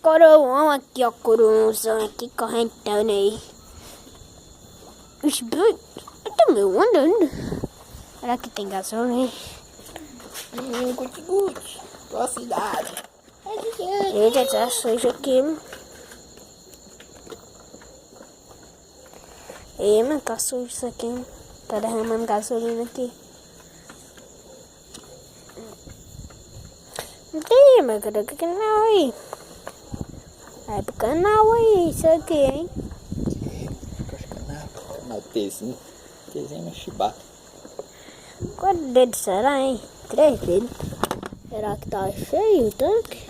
Coroão aqui, ó. Coroãozão aqui, correntando aí. Os dois. Eu tô meio andando. Será que tem gasolina? Guti-guti. Boa cidade. Eita, tá sujo aqui. Ei, mano, tá sujo isso aqui. Tá derramando gasolina aqui. Não tem, mas cadê o canal aí? Vai pro canal aí, isso aqui, hein? Canal Tzinho. Tzinho no chibata. Quantos dedos será, hein? 3 dedos. Será que tá cheio o tanque?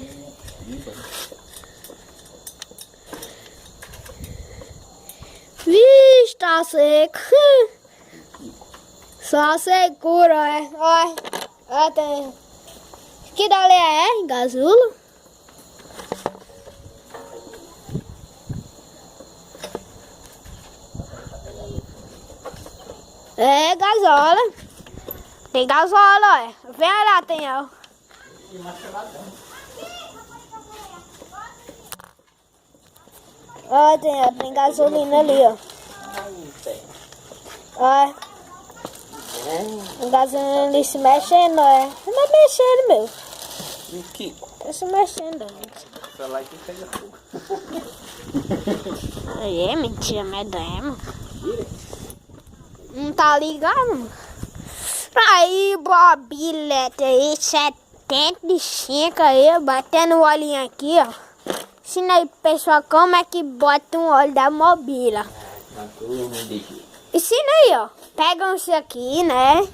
Vixe, tá seco. Só secura, olha. Olha, tem. Que dali é? Gasulo? É, gasola. Tem gasola, olha. Vem lá, tem, ó. Olha, tem gasolina ali, ó. Olha. Tem gasolina ali se mexendo, olha. Não tá mexendo, meu. E o Kiko? Tá se mexendo. Pra lá que pega fogo. Aí é mentira, medonha. Não tá ligado? Aí, Bobilete aí, 75 aí, batendo o olhinho aqui, ó. Ensina aí, pessoal, como é que bota um óleo da mobília. Ensina aí, ó. Pega isso aqui, né?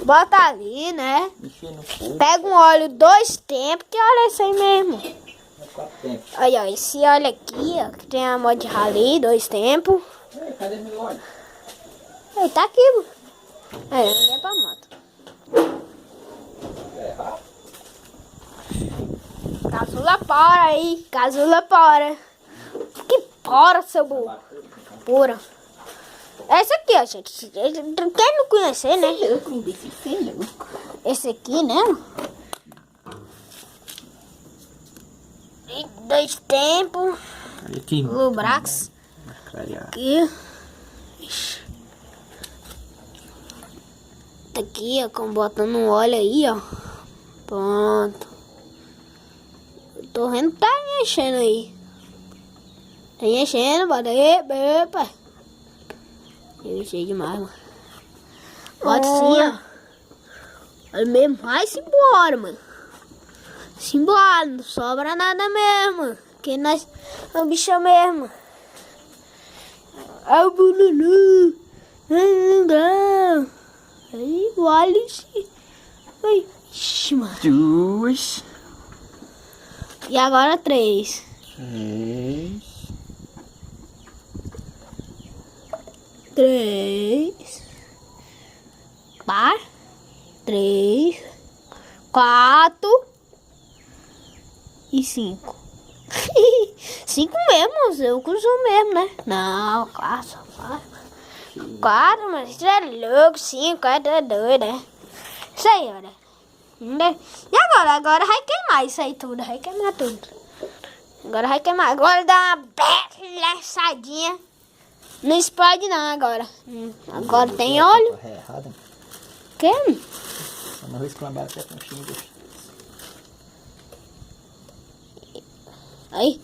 Bota ali, né? Pega um óleo 2 tempos, que óleo é esse aí mesmo? 4 tempos. Aí, ó, esse óleo aqui, ó, que tem a moda de rali, 2 tempos. Cadê meu óleo? Aí, tá aqui, mano. Aí, não é pra moto. Casula fora aí, casula fora. Que fora, seu burro. Pura. Esse aqui, ó, gente. Quem não conhecer, né? Esse aqui, né? 2 tempos. Aqui. Lubrax. Aqui. Ixi. Tá aqui, ó, como botando um óleo aí, ó. Pronto. O torrendo tá enchendo aí. Tá enchendo, bota aí, epa. Eu enchei demais, mano. Bota assim, ó. Olha mesmo, vai-se embora, mano. Simbora, não sobra nada mesmo. Que nós é um bicho mesmo. É o bululu. Aí, olha isso. Ai, ixi, mano. 2. E agora 3. 3. 4. 3. 4. E 5. 5 mesmo, eu costumo mesmo, né? Não, 4. 4, mas isso é louco, 5, é doido, né? Isso aí, olha. E agora? Agora vai queimar isso aí tudo, vai queimar tudo. Agora vai queimar, agora dá uma belecadinha. Não explode não agora. Agora tem óleo. É errado. Que? Não vou exclamar até com xingo. Aí.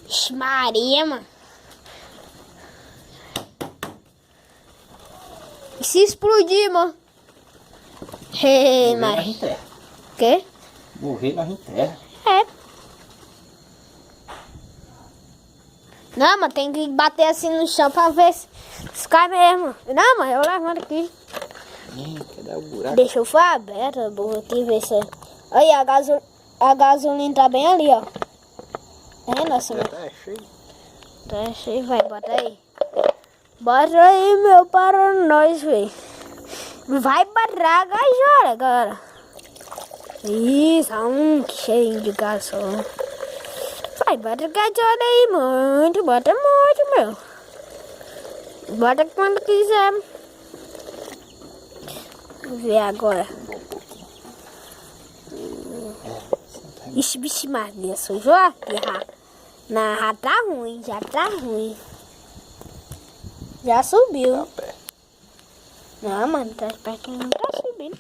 Ixi, Maria, mano. E se explodir, mano? Morrer nós Mas... enterra. Quê? Morrer nós enterra. É. Não, mas tem que bater assim no chão pra ver se cai mesmo. Não, mas eu levanto aqui. Cadê o buraco? Deixa eu for aberto, a burra aqui, ver se... Aí, a gasolina tá bem ali, ó. É, nossa, meu. Tá cheio. Tá cheio, vai, bota aí. Bota aí, meu, para nós, velho. Vai barrar a gajola agora. Isso, cheio de gasolina. Vai, bota a gajola aí, muito. Bota muito, meu. Bota quando quiser. Vamos ver agora. Ixi, bicho, Maria, sujou aqui, já tá ruim, já tá ruim. Já subiu. Tá perto. Não, mano, tá perto que não tá subindo.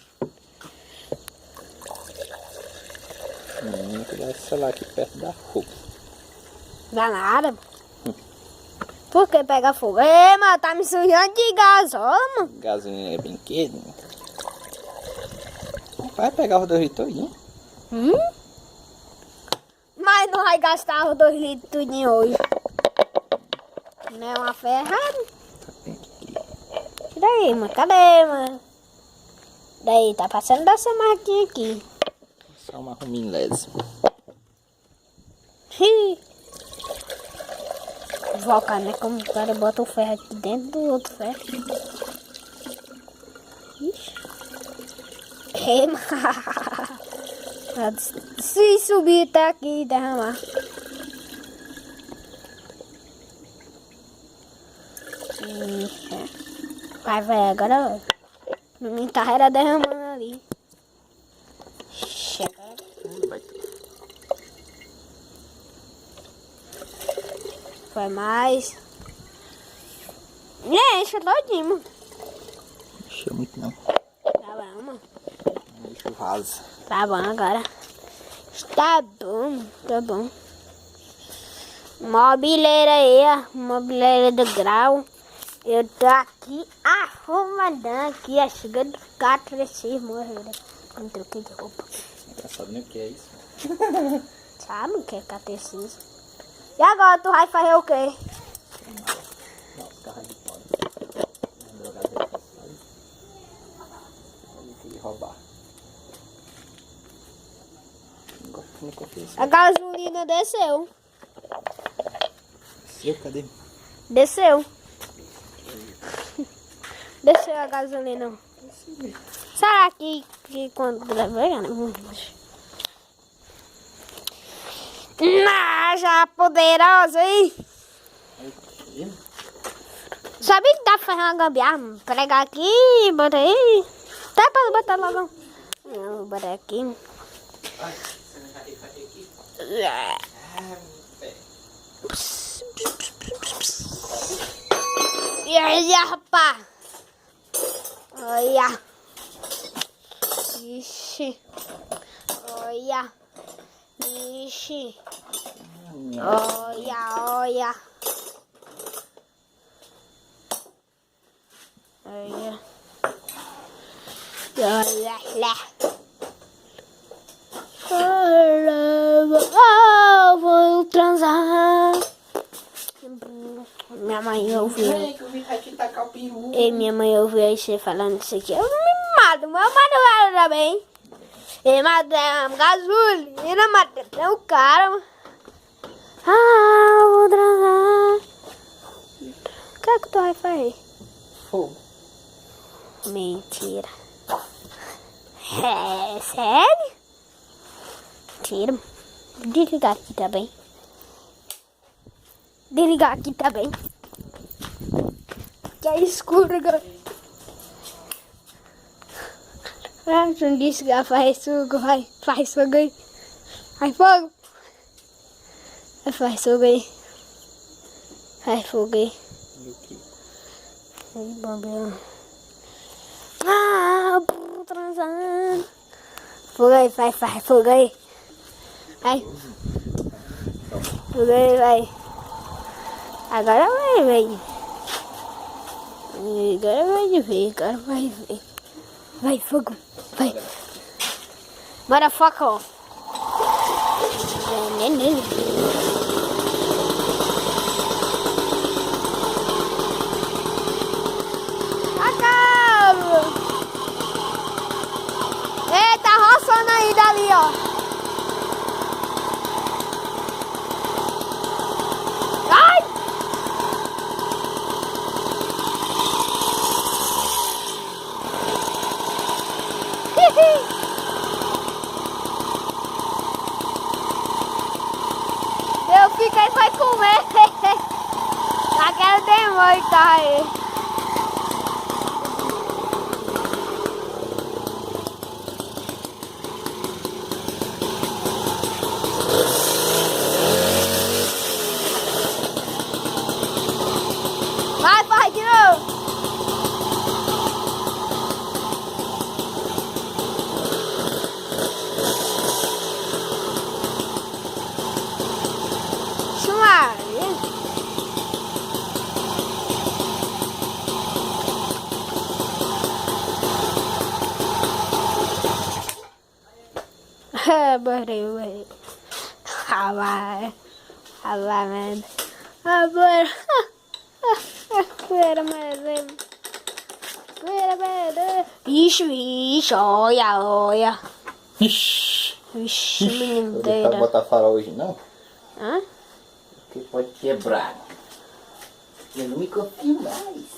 Cuidado esse celular aqui perto da fogo. Danada. Por que pega fogo? Ei, mano, tá me sujando de gasola, mano. Gasolina é brinquedo. Vai pegar os 2 litros todinho. Mas não vai gastar os 2 litros tudinho hoje. Não é uma ferrada. Tira aí, mano. Cadê, mano? Daí, tá passando dessa marquinha aqui. Só uma rumilésima. Voca, né? Como o cara bota o ferro aqui dentro do outro ferro. Ixi. Ei, mano. Se subir até aqui e derramar. Vai, agora não me era derramando ali. Chega. Foi mais. Enche todinho, mano. Encheu muito não. Tá bom, mano. Enche o vaso. Tá bom agora. Tá bom, tá bom. Mobileira aí, ó. Mobileira do grau. Eu tô aqui arrumadão aqui, ó. Chegando do gato desse morrer. Não troquei de roupa. Não sabe nem o que é isso. Sabe o que é catecismo? E agora tu vai fazer o quê? Não, os carros de fora. Ele roubar. Não gosto de confio. A gasolina desceu. Seu, cadê? Desceu. Desceu a gasolina. Será que quando... Já poderosa, hein? Sabe que dá pra fazer uma gambiarra? Pregar aqui, bota aí. Até pra botar logo. Não, vou botar aqui. E aí, rapaz? Olha. Ixi. Olha. Ixi. Olha. Olha. Olha. Vou transar. Minha mãe ouviu. E minha mãe ouviu aí você falando isso aqui. Eu me mato, mas eu mato ela também. E matei gasolina, matei até o cara. Vou transar. O que é que tu vai fazer? Fogo. Mentira. É sério? Tira. Desligar aqui também. Desligar aqui também. Que é escuro agora. Não disse que faz fogo, vai. Faz fogo aí. Faz fogo. Faz fogo aí. Faz fogo aí. Transando. Fogo aí, faz fogo aí. Vai. Fogo aí, vai. Agora vai ver. Agora vai ver, agora vai ver. Vai, fogo, vai. Bora, foco. Acaba. Eita, roçando aí dali, ó. Ai! Eu fiquei vai comer. Aquela demônio que tá aí. Barrei. Vai. Merda. Agora. Poeira, merda. Ixi, olha. Ixi. Vixe, menino Não doida. pode botar farol hoje não, Hã? porque pode quebrar. Eu não me confio mais.